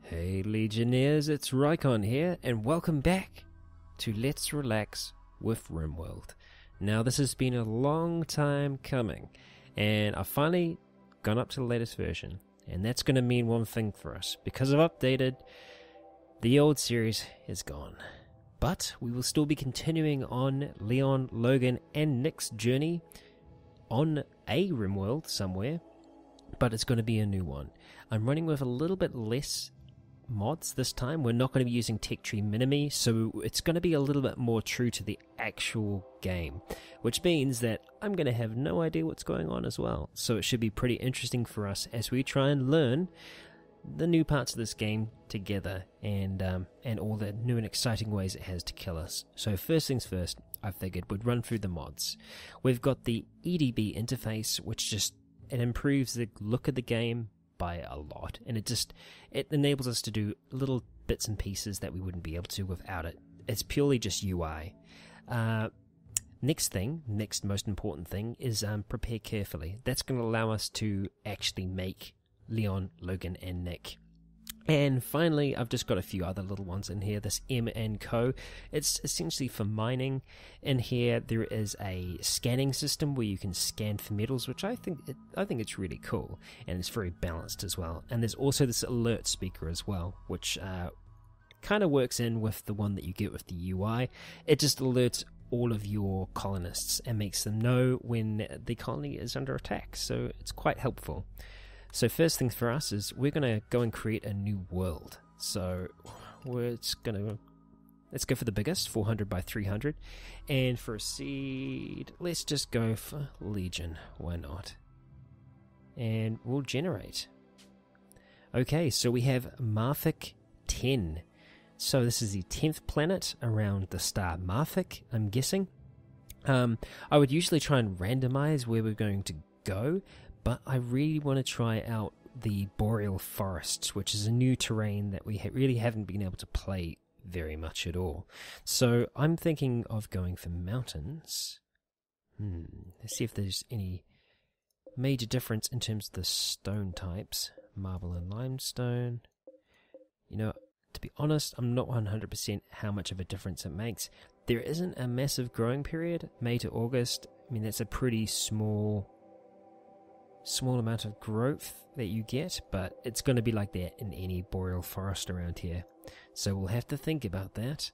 Hey Legionnaires, it's Rycon here, and welcome back to Let's Relax with RimWorld. Now this has been a long time coming, and I've finally gone up to the latest version, and that's going to mean one thing for us. Because I've updated, the old series is gone. But we will still be continuing on Leon, Logan, and Nick's journey on a RimWorld somewhere, but it's going to be a new one. I'm running with a little bit less mods this time. We're not going to be using Tech Tree Minimi, so it's going to be a little bit more true to the actual game, which means that I'm going to have no idea what's going on as well. So it should be pretty interesting for us as we try and learn the new parts of this game together, and all the new and exciting ways it has to kill us. So first things first, I figured we'd run through the mods. We've got the EDB interface, which it improves the look of the game by a lot, and it enables us to do little bits and pieces that we wouldn't be able to without it. It's purely just UI. Next most important thing is prepare carefully. That's going to allow us to actually make Leon, Logan, and Nick. And finally, I've just got a few other little ones in here. This M and Co. It's essentially for mining. In here, there is a scanning system where you can scan for metals, which I think it's really cool, and it's very balanced as well. And there's also this alert speaker as well, which kind of works in with the one that you get with the UI. It just alerts all of your colonists and makes them know when the colony is under attack. So it's quite helpful. So first things for us is we're going to go and create a new world. So let's go for the biggest, 400 by 300. And for a seed, let's just go for Legion. Why not? And we'll generate. Okay, so we have Marthic 10. So this is the 10th planet around the star Marthic, I'm guessing. I would usually try and randomize where we're going to go, but I really want to try out the Boreal Forests, which is a new terrain that we really haven't been able to play very much at all. So I'm thinking of going for mountains. Let's see if there's any major difference in terms of the stone types. Marble and limestone. You know, to be honest, I'm not 100% how much of a difference it makes. There isn't a massive growing period, May to August. I mean, that's a pretty small amount of growth that you get, but it's going to be like that in any boreal forest around here. So we'll have to think about that.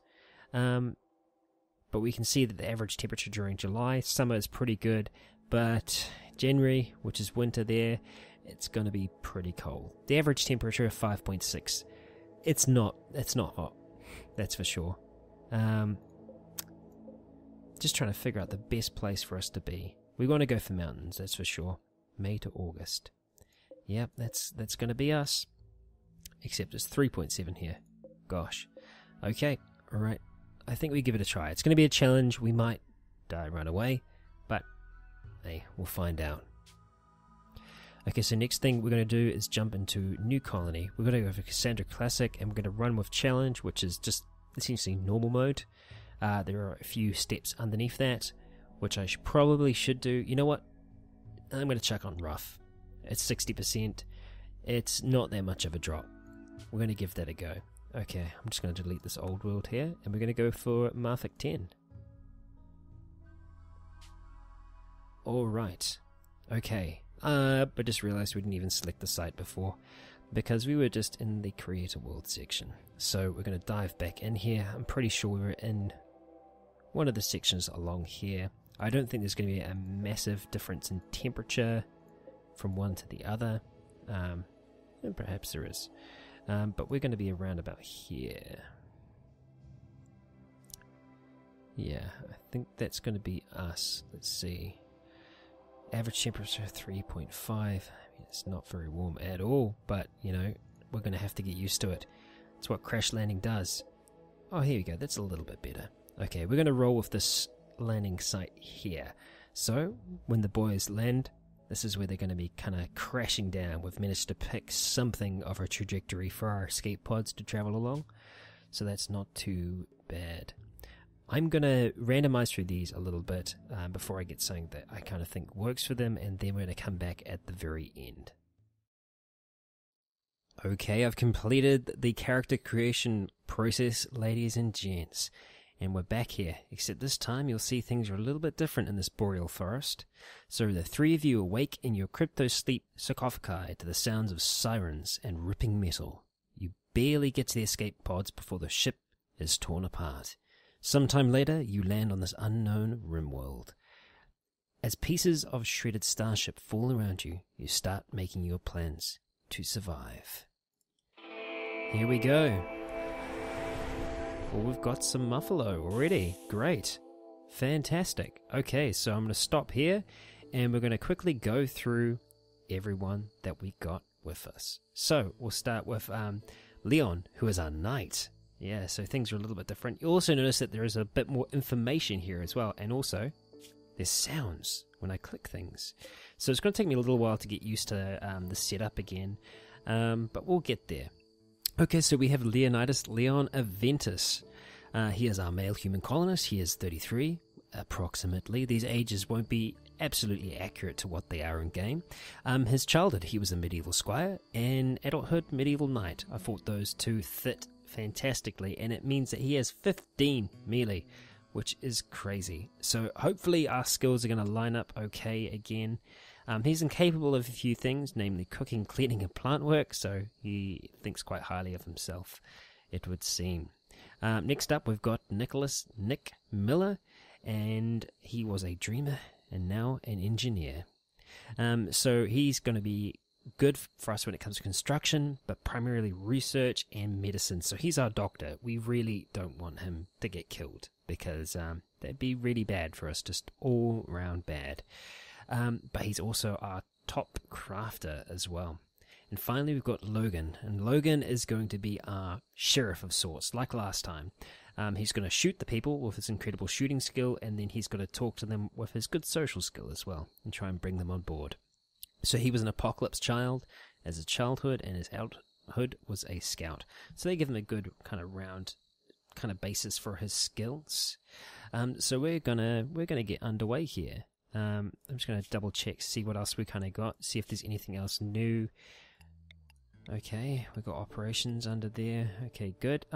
But we can see that the average temperature during July, summer is pretty good, but January, which is winter there, it's going to be pretty cold. The average temperature of 5.6. It's not hot, that's for sure. Just trying to figure out the best place for us to be. We want to go for mountains, that's for sure. May to August. Yep, that's going to be us. Except it's 3.7 here. Gosh. Okay, alright. I think we give it a try. It's going to be a challenge. We might die right away, but hey, we'll find out. Okay, so next thing we're going to do is jump into New Colony. We're going to go for Cassandra Classic, and we're going to run with Challenge, which is just essentially normal mode. There are a few steps underneath that, which I probably should do. You know what? I'm going to check on Rough. It's 60%. It's not that much of a drop. We're going to give that a go. Okay, I'm just going to delete this old world here, and we're going to go for Marthic 10. Alright. Okay. But just realized we didn't even select the site before, because we were just in the Creator World section. So we're going to dive back in here. I'm pretty sure we were in one of the sections along here. I don't think there's going to be a massive difference in temperature from one to the other, and perhaps there is, but we're going to be around about here. Yeah, I think that's going to be us. Let's see. Average temperature 3.5. I mean, it's not very warm at all, but you know, we're going to have to get used to it. It's what crash landing does. Oh, here we go. That's a little bit better. Okay, we're going to roll with this landing site here. So when the boys land, this is where they're going to be kind of crashing down. We've managed to pick something of a trajectory for our escape pods to travel along, so that's not too bad. I'm going to randomize through these a little bit before I get something that I kind of think works for them, and then we're going to come back at the very end. Okay, I've completed the character creation process, ladies and gents. And we're back here, except this time you'll see things are a little bit different in this boreal forest. So the three of you awake in your crypto-sleep sarcophagi to the sounds of sirens and ripping metal. You barely get to the escape pods before the ship is torn apart. Sometime later, you land on this unknown RimWorld. As pieces of shredded starship fall around you, you start making your plans to survive. Here we go. Well, we've got some muffalo already. Great. Fantastic. Okay, so I'm going to stop here, and we're going to quickly go through everyone that we got with us. So, we'll start with Leon, who is our knight. Yeah, so things are a little bit different. You'll also notice that there is a bit more information here as well, and also there's sounds when I click things. So it's going to take me a little while to get used to the setup again, but we'll get there. Okay, so we have Leonidas Leon Aventus. He is our male human colonist. He is 33, approximately. These ages won't be absolutely accurate to what they are in game. His childhood, he was a medieval squire, and adulthood, medieval knight. I thought those two fit fantastically, and it means that he has 15 melee, which is crazy. So hopefully our skills are going to line up okay again. He's incapable of a few things, namely cooking, cleaning, and plant work, so he thinks quite highly of himself, it would seem. Next up, we've got Nick Miller, and he was a dreamer and now an engineer. So he's going to be good for us when it comes to construction, but primarily research and medicine. So he's our doctor. We really don't want him to get killed, because that'd be really bad for us, just all round bad. But he's also our top crafter as well. And finally, we've got Logan. And Logan is going to be our sheriff of sorts, like last time. He's going to shoot the people with his incredible shooting skill, and then he's going to talk to them with his good social skill as well, and try and bring them on board. So he was an apocalypse child as a childhood, and his adulthood was a scout. So they give him a good kind of round kind of basis for his skills. So we're gonna get underway here. I'm just going to double check, see what else we kind of got, see if there's anything else new. Okay, we've got operations under there. Okay, good.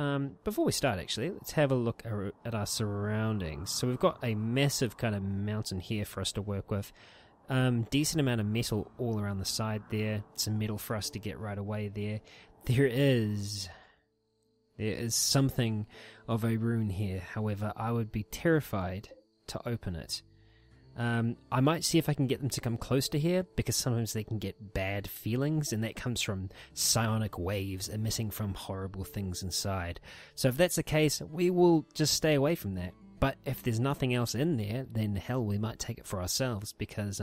Before we start, actually, let's have a look at our surroundings. So we've got a massive kind of mountain here for us to work with. Decent amount of metal all around the side there. Some metal for us to get right away there. There is something of a rune here. However, I would be terrified to open it. I might see if I can get them to come close to here, because sometimes they can get bad feelings, and that comes from psionic waves emitting from horrible things inside. So if that's the case, we will just stay away from that. But if there's nothing else in there, then hell, we might take it for ourselves, because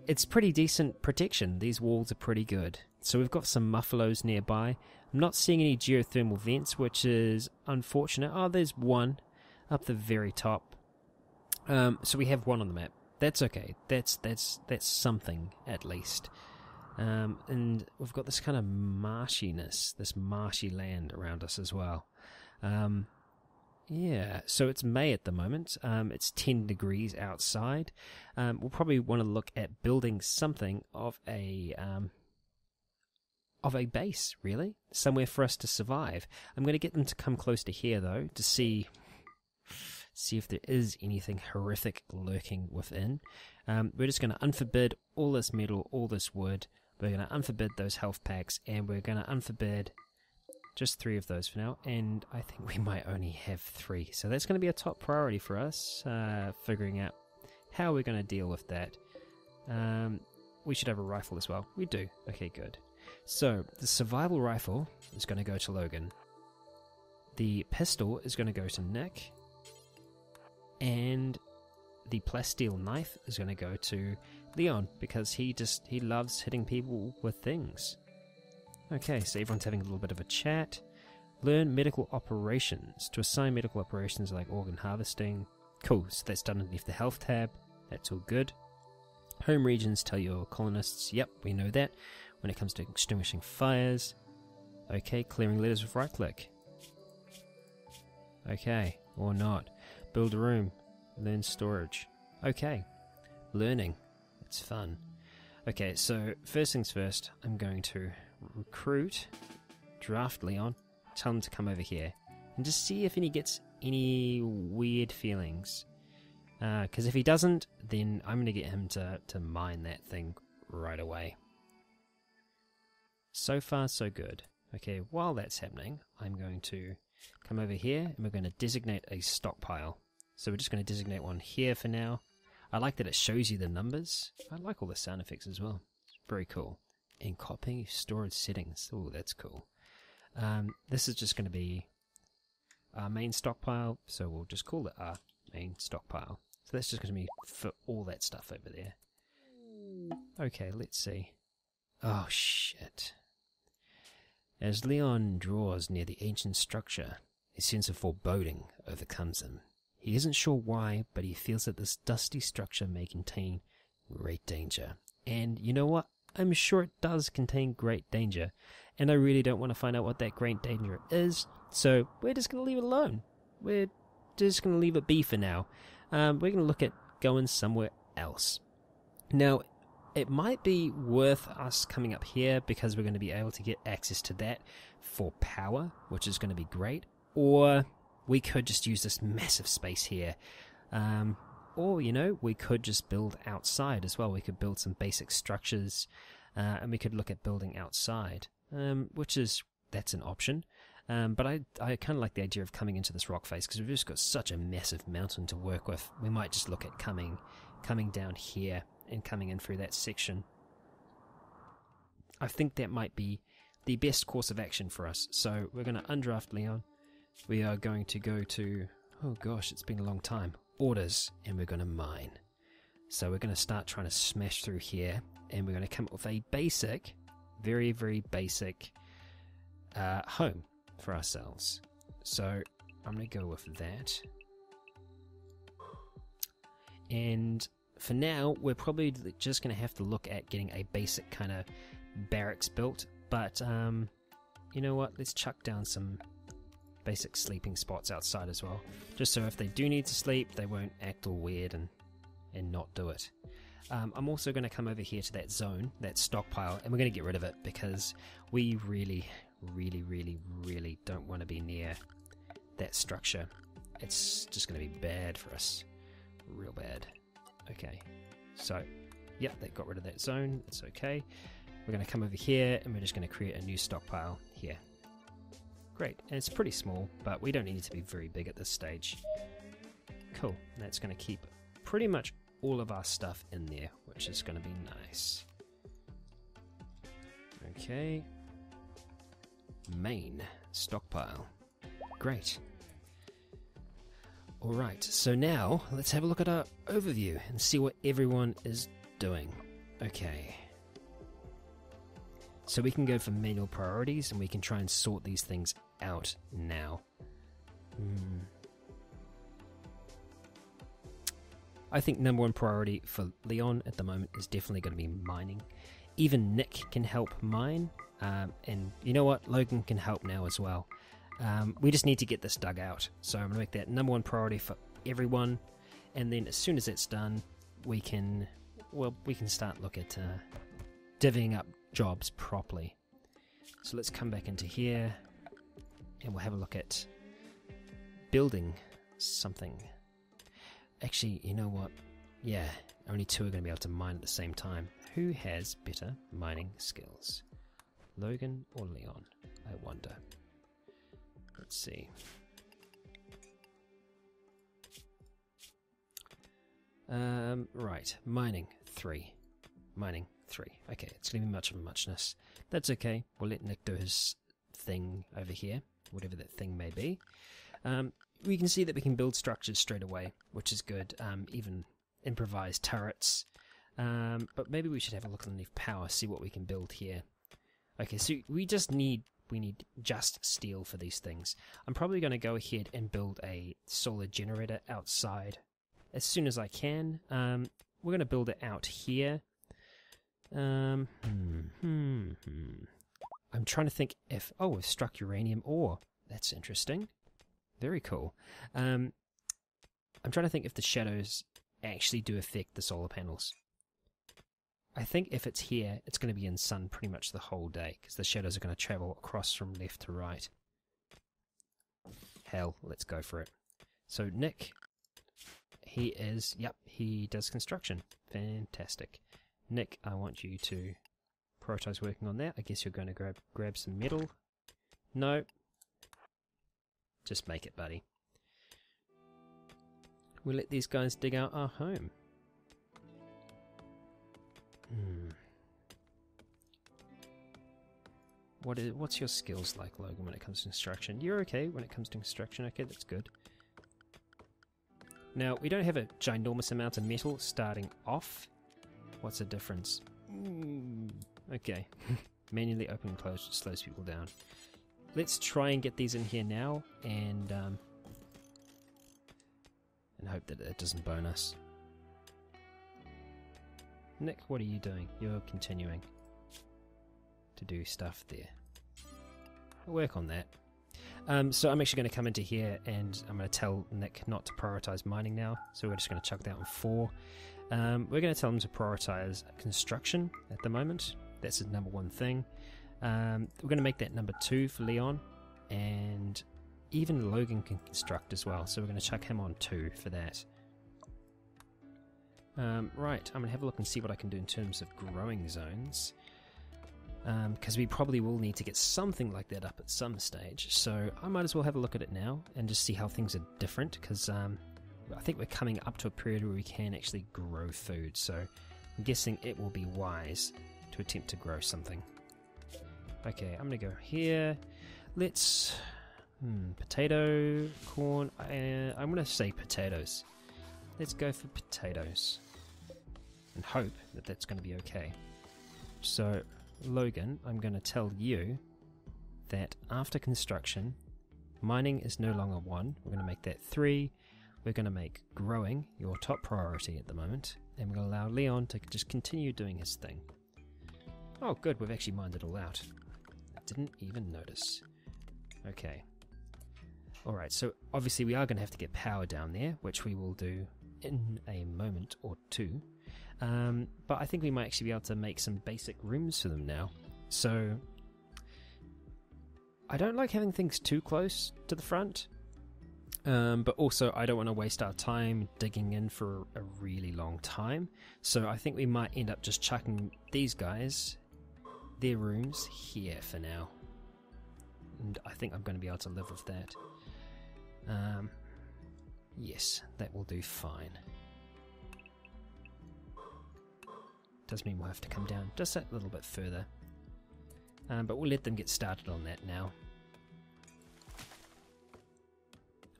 it's pretty decent protection. These walls are pretty good. So we've got some muffalos nearby. I'm not seeing any geothermal vents, which is unfortunate. Oh, there's one up the very top. So we have one on the map. That's okay. That's something, at least. And we've got this kind of marshiness, this marshy land around us as well. Yeah, so it's May at the moment. It's 10 degrees outside. We'll probably want to look at building something of a base, really. Somewhere for us to survive. I'm going to get them to come close to here, though, to see if there is anything horrific lurking within. We're just going to unforbid all this metal, all this wood. We're going to unforbid those health packs, and we're going to unforbid just 3 of those for now, and I think we might only have 3. So that's going to be a top priority for us, figuring out how we're going to deal with that. We should have a rifle as well. We do. Okay, good. So the survival rifle is going to go to Logan. The pistol is going to go to Nick. And the plasteel knife is going to go to Leon, because he loves hitting people with things. Okay, so everyone's having a little bit of a chat. Learn medical operations. To assign medical operations like organ harvesting. Cool, so that's done underneath the health tab. That's all good. Home regions, tell your colonists. Yep, we know that. When it comes to extinguishing fires. Okay, clearing letters with right click. Okay, or not. Build a room. Learn storage. Okay. Learning. It's fun. Okay, so first things first, I'm going to recruit, draft Leon, tell him to come over here, and just see if he gets any weird feelings. Because if he doesn't, then I'm going to get him to mine that thing right away. So far, so good. Okay, while that's happening, I'm going to come over here and we're going to designate a stockpile. So we're just going to designate one here for now. I like that it shows you the numbers. I like all the sound effects as well. It's very cool. And copy storage settings. Oh, that's cool. This is just going to be our main stockpile, so we'll just call it our main stockpile. So that's just going to be for all that stuff over there. Okay, let's see. Oh, shit. As Leon draws near the ancient structure, a sense of foreboding overcomes him. He isn't sure why, but he feels that this dusty structure may contain great danger. And you know what? I'm sure it does contain great danger. And I really don't want to find out what that great danger is, so we're just going to leave it alone. We're just going to leave it be for now. We're going to look at going somewhere else. Now, it might be worth us coming up here because we're going to be able to get access to that for power, which is going to be great. Or we could just use this massive space here. Or, you know, we could just build outside as well. We could build some basic structures, and we could look at building outside, that's an option. But I kind of like the idea of coming into this rock face because we've just got such a massive mountain to work with. We might just look at coming down here and coming in through that section. I think that might be the best course of action for us. So we're going to undraft Leon. We are going to go to, oh gosh, it's been a long time, orders, and we're going to mine. So we're going to start trying to smash through here, and we're going to come up with a basic, very, very basic home for ourselves. So I'm going to go with that. And for now, we're probably just going to have to look at getting a basic kind of barracks built. But, you know what? Let's chuck down some basic sleeping spots outside as well. Just so if they do need to sleep, they won't act all weird and not do it. I'm also going to come over here to that zone, that stockpile, and we're going to get rid of it because we really, really, really, really don't want to be near that structure. It's just going to be bad for us. Real bad. Okay, so, yeah, they got rid of that zone. It's okay. We're going to come over here, and we're just going to create a new stockpile here. Great, and it's pretty small, but we don't need it to be very big at this stage. Cool, that's going to keep pretty much all of our stuff in there, which is going to be nice. Okay. Main stockpile. Great. Alright, so now let's have a look at our overview and see what everyone is doing. Okay. So we can go for manual priorities and we can try and sort these things out now. I think number one priority for Leon at the moment is definitely going to be mining. Even Nick can help mine, and you know what, Logan can help now as well. We just need to get this dug out, so I'm going to make that number one priority for everyone, and then as soon as it's done, we can start look at divvying up jobs properly. So let's come back into here, and we'll have a look at building something. Actually, you know what? Yeah, only two are going to be able to mine at the same time. Who has better mining skills? Logan or Leon? I wonder. Let's see. Right, mining 3. Mining 3. Okay, it's going to be much of a muchness. That's okay. We'll let Nick do his thing over here, whatever that thing may be. We can see that we can build structures straight away, which is good. Even improvised turrets. But maybe we should have a look underneath power, see what we can build here. Okay, so we need just steel for these things. I'm probably going to go ahead and build a solar generator outside as soon as I can. We're going to build it out here. I'm trying to think if... Oh, we've struck uranium ore. That's interesting. Very cool. I'm trying to think if the shadows actually do affect the solar panels. I think if it's here, it's going to be in sun pretty much the whole day, because the shadows are going to travel across from left to right. Hell, let's go for it. So Nick, he does construction. Fantastic. Nick, I want you to prioritize working on that. I guess you're going to grab some metal. No. Just make it, buddy. We'll let these guys dig out our home. What's your skills like, Logan, when it comes to construction? You're okay when it comes to construction. Okay, that's good. Now, we don't have a ginormous amount of metal starting off. What's the difference? Okay. Manually open and close just slows people down. Let's try and get these in here now and hope that it doesn't burn us. Nick, what are you doing? You're continuing to do stuff there. I'll work on that. So I'm actually going to come into here and I'm going to tell Nick not to prioritize mining now. So we're just going to chuck that on 4. We're going to tell him to prioritize construction at the moment. That's his number 1 thing. We're going to make that number 2 for Leon, and even Logan can construct as well. So we're going to chuck him on 2 for that. Right, I'm going to have a look and see what I can do in terms of growing zones. Because we probably will need to get something like that up at some stage. So I might as well have a look at it now and just see how things are different. Because I think we're coming up to a period where we can actually grow food. So I'm guessing it will be wise to attempt to grow something. Okay, I'm going to go here. Let's... potato, corn... I'm going to say potatoes. Let's go for potatoes. And hope that that's going to be okay. So... Logan, I'm going to tell you that after construction, mining is no longer 1. We're going to make that 3. We're going to make growing your top priority at the moment. And we're going to allow Leon to just continue doing his thing. Oh, good. We've actually mined it all out. I didn't even notice. Okay. Alright, so obviously we are going to have to get power down there, which we will do in a moment or 2. But I think we might actually be able to make some basic rooms for them now. So, I don't like having things too close to the front. But also I don't want to waste our time digging in for a really long time. So I think we might end up just chucking these guys, their rooms, here for now. And I think I'm going to be able to live with that. Yes, that will do fine. Does mean we'll have to come down just that little bit further. But we'll let them get started on that now.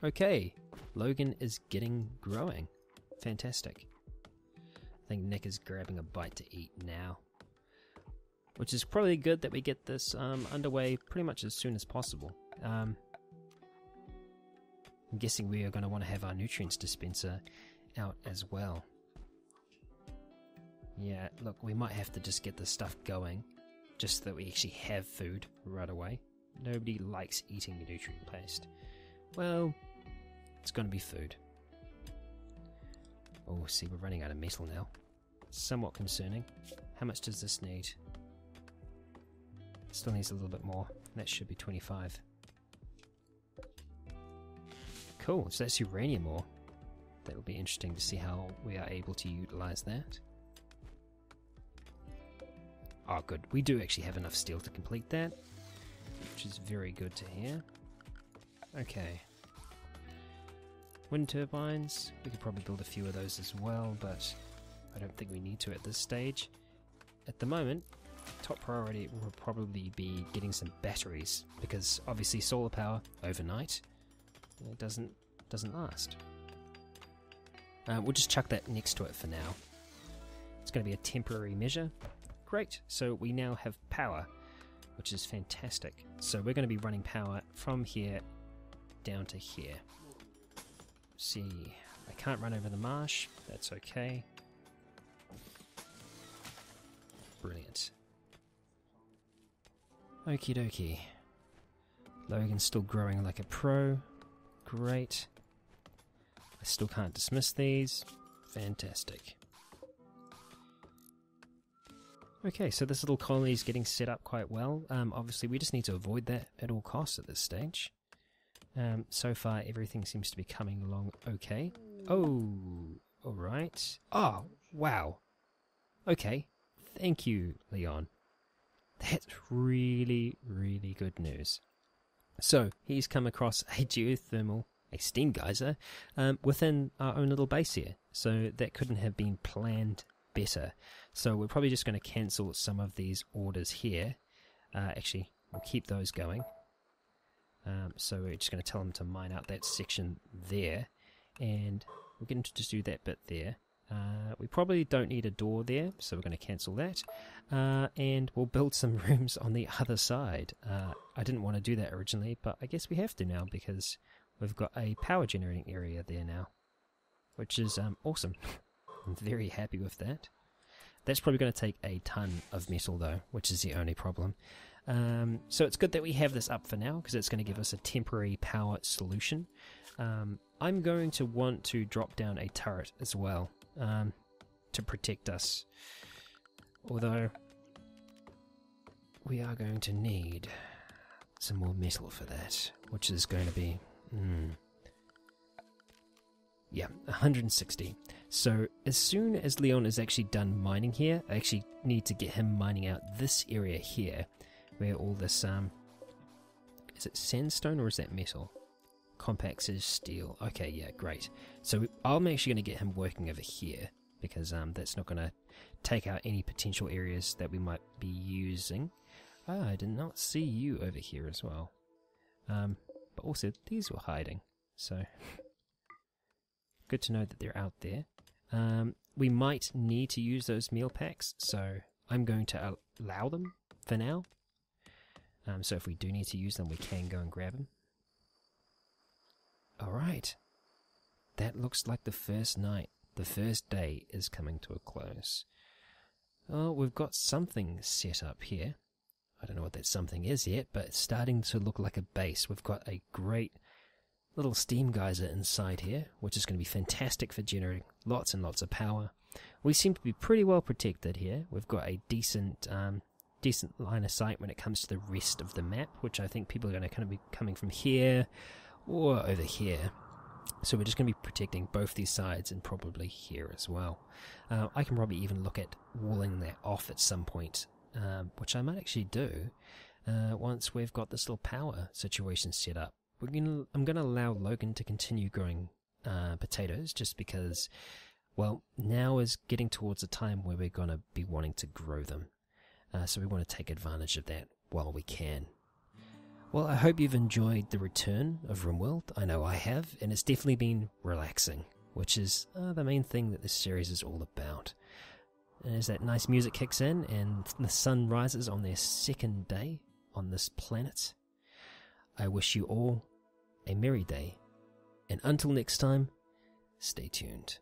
Okay, Logan is getting growing. Fantastic. I think Nick is grabbing a bite to eat now. Which is probably good that we get this underway pretty much as soon as possible. I'm guessing we are going to want to have our nutrients dispenser out as well. Yeah, look, we might have to just get this stuff going, just so that we actually have food right away. Nobody likes eating nutrient paste. Well, it's going to be food. Oh, see, we're running out of metal now. Somewhat concerning. How much does this need? Still needs a little bit more. That should be 25. Cool, so that's uranium ore. That'll be interesting to see how we are able to utilize that. Oh good, we do actually have enough steel to complete that, which is very good to hear. Okay. Wind turbines, we could probably build a few of those as well, but I don't think we need to at this stage. At the moment, top priority will probably be getting some batteries, because obviously solar power overnight, it doesn't last. We'll just chuck that next to it for now. It's going to be a temporary measure. Great, so we now have power, which is fantastic. So we're going to be running power from here down to here. See, I can't run over the marsh, that's okay. Brilliant. Okie dokie. Logan's still growing like a pro. Great. I still can't dismiss these. Fantastic. Okay, so this little colony is getting set up quite well. Obviously, we just need to avoid that at all costs at this stage. So far, everything seems to be coming along okay. Oh, alright. Oh, wow. Okay, thank you, Leon. That's really, really good news. So, he's come across a geothermal, a steam geyser, within our own little base here. So, that couldn't have been planned better. So, we're probably just going to cancel some of these orders here. Actually, we'll keep those going. So, we're just going to tell them to mine out that section there. And we're going to just do that bit there. We probably don't need a door there, so we're going to cancel that. And we'll build some rooms on the other side. I didn't want to do that originally, but I guess we have to now because we've got a power generating area there now, which is awesome. I'm very happy with that. That's probably going to take a ton of metal though, which is the only problem. So it's good that we have this up for now because it's going to give us a temporary power solution. I'm going to want to drop down a turret as well to protect us. Although we are going to need some more metal for that, which is going to be 160. So as soon as Leon is actually done mining here, I actually need to get him mining out this area here where all this is it sandstone or is that metal? Compacts is steel. Okay, yeah, great. So I'm actually going to get him working over here because that's not going to take out any potential areas that we might be using. I did not see you over here as well. But also these were hiding, so good to know that they're out there. We might need to use those meal packs, so I'm going to allow them for now. So if we do need to use them, we can go and grab them. Alright, that looks like the first night. The first day is coming to a close. Oh, we've got something set up here. I don't know what that something is yet, but it's starting to look like a base. We've got a great little steam geyser inside here, which is going to be fantastic for generating lots and lots of power. We seem to be pretty well protected here. We've got a decent line of sight when it comes to the rest of the map, which I think people are going to kind of be coming from here or over here. So we're just going to be protecting both these sides and probably here as well. I can probably even look at walling that off at some point, which I might actually do once we've got this little power situation set up. I'm going to allow Logan to continue growing potatoes just because, well, now is getting towards a time where we're going to be wanting to grow them. So we want to take advantage of that while we can. Well, I hope you've enjoyed the return of RimWorld. I know I have, and it's definitely been relaxing, which is the main thing that this series is all about. And as that nice music kicks in and the sun rises on their second day on this planet, I wish you all a merry day, and until next time, stay tuned.